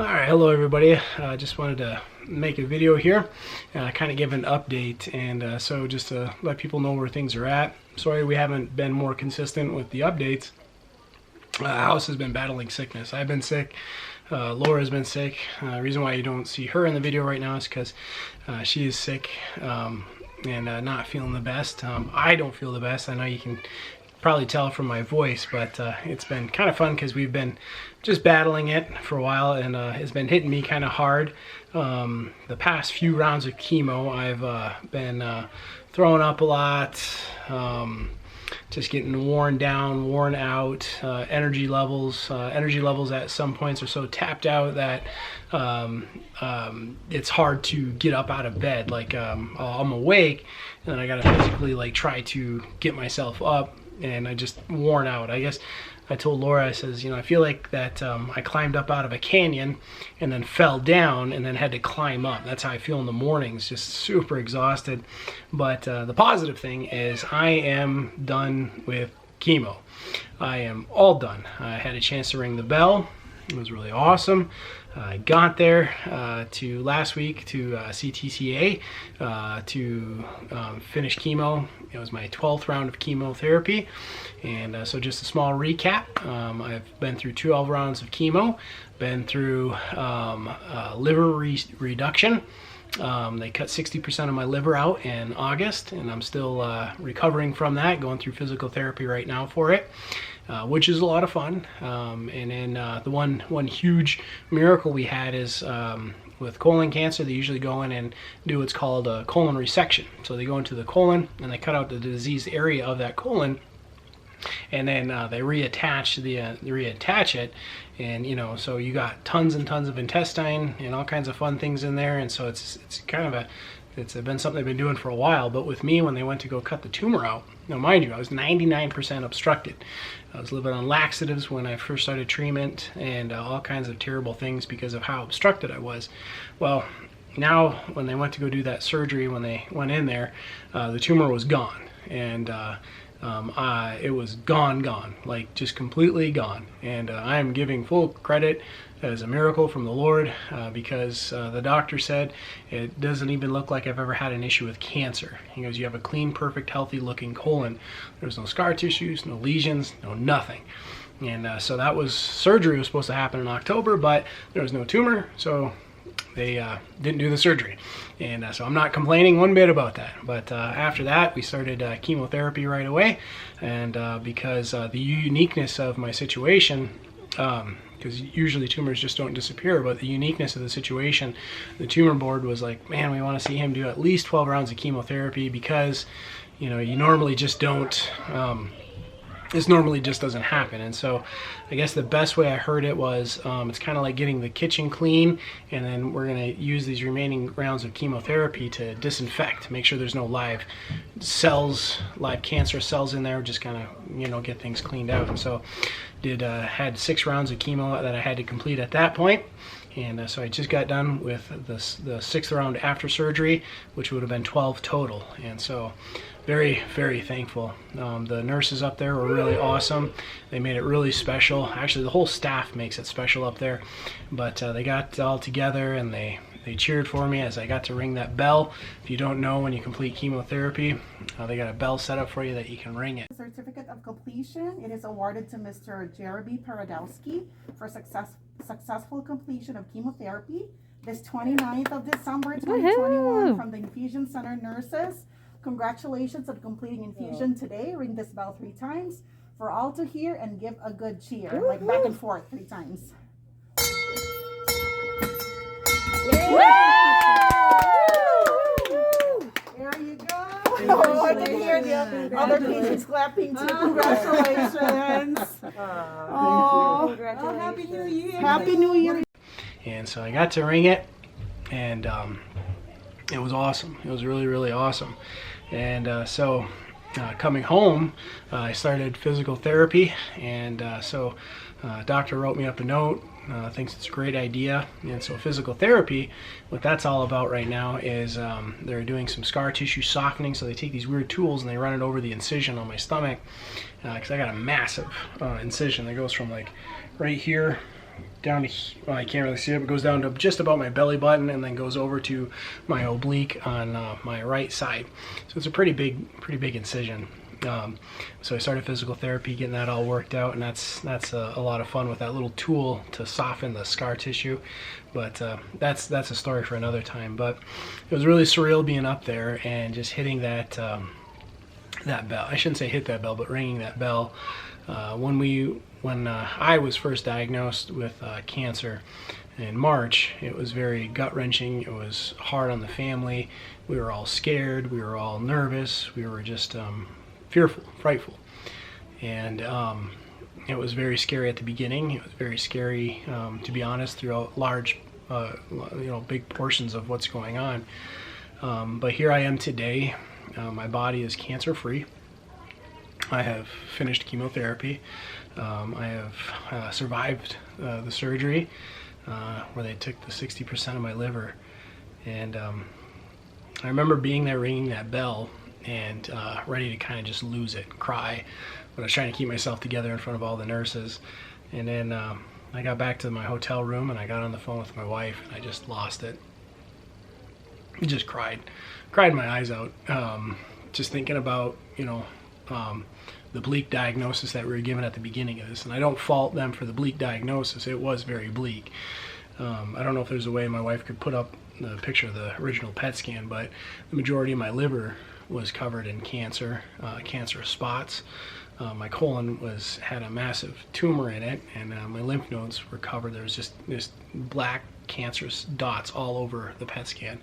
Alright, hello everybody. I just wanted to make a video here, kind of give an update, and so just to let people know where things are at. Sorry we haven't been more consistent with the updates. House has been battling sickness. I've been sick. Laura's been sick. The reason why you don't see her in the video right now is because she is sick and not feeling the best. I don't feel the best. I know you can probably tell from my voice, but it's been kind of fun because we've been just battling it for a while, and it's been hitting me kind of hard. The past few rounds of chemo, I've been throwing up a lot, just getting worn down, worn out. Energy levels at some points are so tapped out that it's hard to get up out of bed. Like I'm awake and then I gotta physically like try to get myself up, and I just worn out. I guess I told Laura, I says, you know, I feel like that I climbed up out of a canyon and then fell down and then had to climb up. That's how I feel in the mornings, just super exhausted. But the positive thing is I am done with chemo. I am all done. I had a chance to ring the bell. It was really awesome. I got there to last week to CTCA to finish chemo. It was my 12th round of chemotherapy, and so just a small recap. I've been through 12 rounds of chemo, been through liver reduction. They cut 60% of my liver out in August, and I'm still recovering from that, going through physical therapy right now for it. Which is a lot of fun. And then the one huge miracle we had is with colon cancer, they usually go in and do what's called a colon resection. So they go into the colon and they cut out the diseased area of that colon, and then they reattach it, and you know, so you got tons and tons of intestine and all kinds of fun things in there, and so it's kind of it's been something they've been doing for a while. But with me, when they went to go cut the tumor out, now mind you, I was 99% obstructed. I was living on laxatives when I first started treatment, and all kinds of terrible things because of how obstructed I was. Well, now when they went to go do that surgery, when they went in there, the tumor was gone, and it was gone, like just completely gone. And I am giving full credit as a miracle from the Lord, because the doctor said it doesn't even look like I've ever had an issue with cancer. He goes, you have a clean, perfect, healthy looking colon. There's no scar tissues, no lesions, no nothing. And so that was, surgery was supposed to happen in October, but there was no tumor, so they didn't do the surgery. And so I'm not complaining one bit about that. But after that, we started chemotherapy right away. And because the uniqueness of my situation, because usually tumors just don't disappear, but the uniqueness of the situation, the tumor board was like, man, we want to see him do at least 12 rounds of chemotherapy, because, you know, you normally just don't, this normally just doesn't happen. And so I guess the best way I heard it was, it's kind of like getting the kitchen clean, and then we're going to use these remaining rounds of chemotherapy to disinfect, make sure there's no live cells, live cancer cells in there, just kind of, you know, get things cleaned out. And so had 6 rounds of chemo that I had to complete at that point. And so I just got done with the 6th round after surgery, which would have been 12 total. And so very, very thankful. The nurses up there were really awesome. They made it really special. Actually, the whole staff makes it special up there. But they got all together and they cheered for me as I got to ring that bell. If you don't know, when you complete chemotherapy, they got a bell set up for you that you can ring it. Certificate of completion. It is awarded to Mr. Jeremy Paradowski for successful completion of chemotherapy this 29th of December 2021 from the Infusion Center nurses. Congratulations on completing infusion today. Ring this bell 3 times for all to hear and give a good cheer, like back and forth 3 times. There you go. Oh, I can hear the other patients clapping too. Congratulations. Oh, Happy New Year. Happy New Year. And so I got to ring it, and it was awesome. It was really, really awesome. And so coming home, I started physical therapy, and so doctor wrote me up a note, thinks it's a great idea. And so physical therapy, what that's all about right now is they're doing some scar tissue softening. So they take these weird tools and they run it over the incision on my stomach, because I got a massive incision that goes from like right here down to, well, I can't really see it, but goes down to just about my belly button and then goes over to my oblique on my right side. So it's a pretty big incision. So I started physical therapy, getting that all worked out, and that's a lot of fun with that little tool to soften the scar tissue. But that's a story for another time. But it was really surreal being up there and just hitting that that bell. I shouldn't say hit that bell, but ringing that bell. When I was first diagnosed with cancer in March, it was very gut-wrenching. It was hard on the family. We were all scared. We were all nervous. We were just fearful, frightful. And it was very scary at the beginning. It was very scary, to be honest, throughout large, big portions of what's going on. But here I am today. My body is cancer-free. I have finished chemotherapy. I have survived the surgery where they took the 60% of my liver. And I remember being there ringing that bell and ready to kind of just lose it, cry. But I was trying to keep myself together in front of all the nurses. And then I got back to my hotel room and I got on the phone with my wife and I just lost it. Just cried my eyes out. Just thinking about, the bleak diagnosis that we were given at the beginning of this. And I don't fault them for the bleak diagnosis. It was very bleak. I don't know if there's a way my wife could put up the picture of the original PET scan, but the majority of my liver was covered in cancer, cancerous spots. My colon had a massive tumor in it, and my lymph nodes were covered. There was just this black cancerous dots all over the PET scan.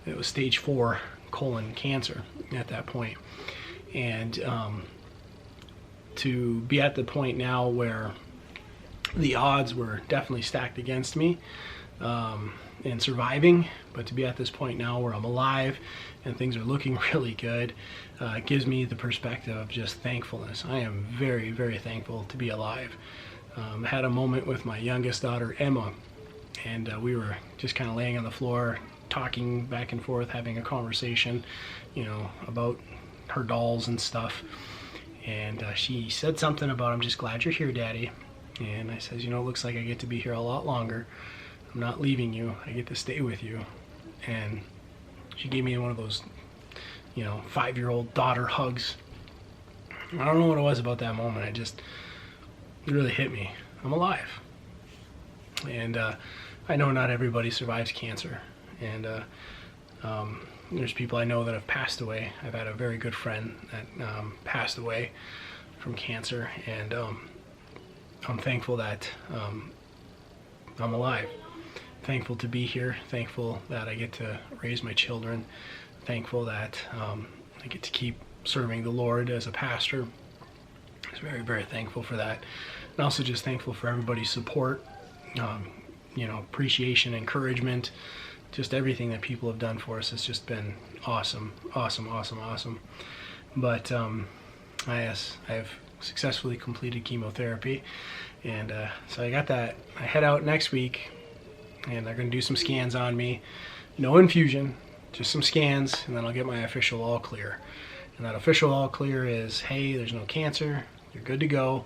It was stage 4 colon cancer at that point. And to be at the point now where the odds were definitely stacked against me in surviving, but to be at this point now where I'm alive and things are looking really good, it gives me the perspective of just thankfulness. I am very, very thankful to be alive. I had a moment with my youngest daughter, Emma, and we were just kind of laying on the floor, talking back and forth, having a conversation, about her dolls and stuff. And she said something about, "I'm just glad you're here, Daddy." And I says, "It looks like I get to be here a lot longer. I'm not leaving you. I get to stay with you." And she gave me one of those, 5-year-old daughter hugs. I don't know what it was about that moment. It really hit me. I'm alive. And I know not everybody survives cancer. And there's people I know that have passed away. I've had a very good friend that passed away from cancer, and I'm thankful that I'm alive. Thankful to be here. Thankful that I get to raise my children. Thankful that I get to keep serving the Lord as a pastor. I was very, very thankful for that. And also just thankful for everybody's support, appreciation, encouragement. Just everything that people have done for us has just been awesome, awesome, awesome, awesome. But I have successfully completed chemotherapy, and so I got that. I head out next week, and they're going to do some scans on me. No infusion, just some scans, and then I'll get my official all clear. And that official all clear is, hey, there's no cancer, you're good to go,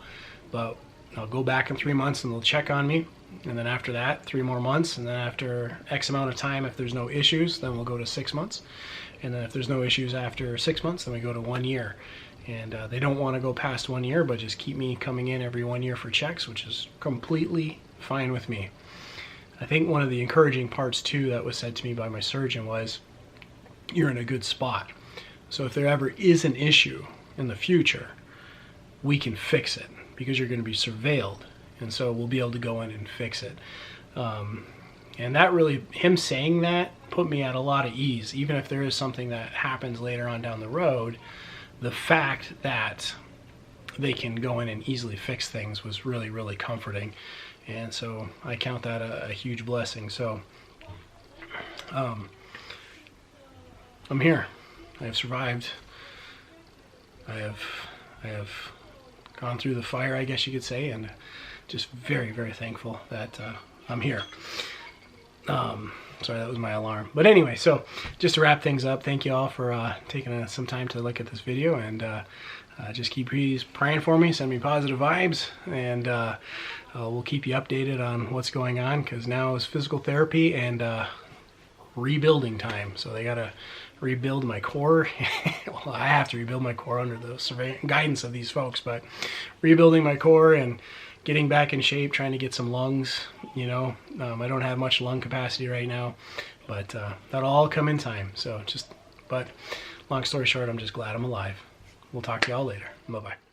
but I'll go back in 3 months and they'll check on me. And then after that, 3 more months. And then after X amount of time, if there's no issues, then we'll go to 6 months. And then if there's no issues after 6 months, then we go to 1 year. And they don't want to go past 1 year, but just keep me coming in every 1 year for checks, which is completely fine with me. I think one of the encouraging parts too that was said to me by my surgeon was, you're in a good spot. So if there ever is an issue in the future, we can fix it because you're going to be surveilled. And so we'll be able to go in and fix it. And that really, him saying that put me at a lot of ease. Even if there is something that happens later on down the road, the fact that they can go in and easily fix things was really, really comforting. And so I count that a huge blessing. So I'm here. I have survived. I have gone through the fire, I guess you could say, and just very, very thankful that I'm here. Sorry, that was my alarm. But anyway, so just to wrap things up, thank you all for taking some time to look at this video, and just keep praying for me, send me positive vibes, and we'll keep you updated on what's going on, because now is physical therapy and rebuilding time. So they got to rebuild my core. Well, I have to rebuild my core under the guidance of these folks, but rebuilding my core and getting back in shape, trying to get some lungs, you know. I don't have much lung capacity right now, but that'll all come in time. So but long story short, I'm just glad I'm alive. We'll talk to y'all later. Bye-bye.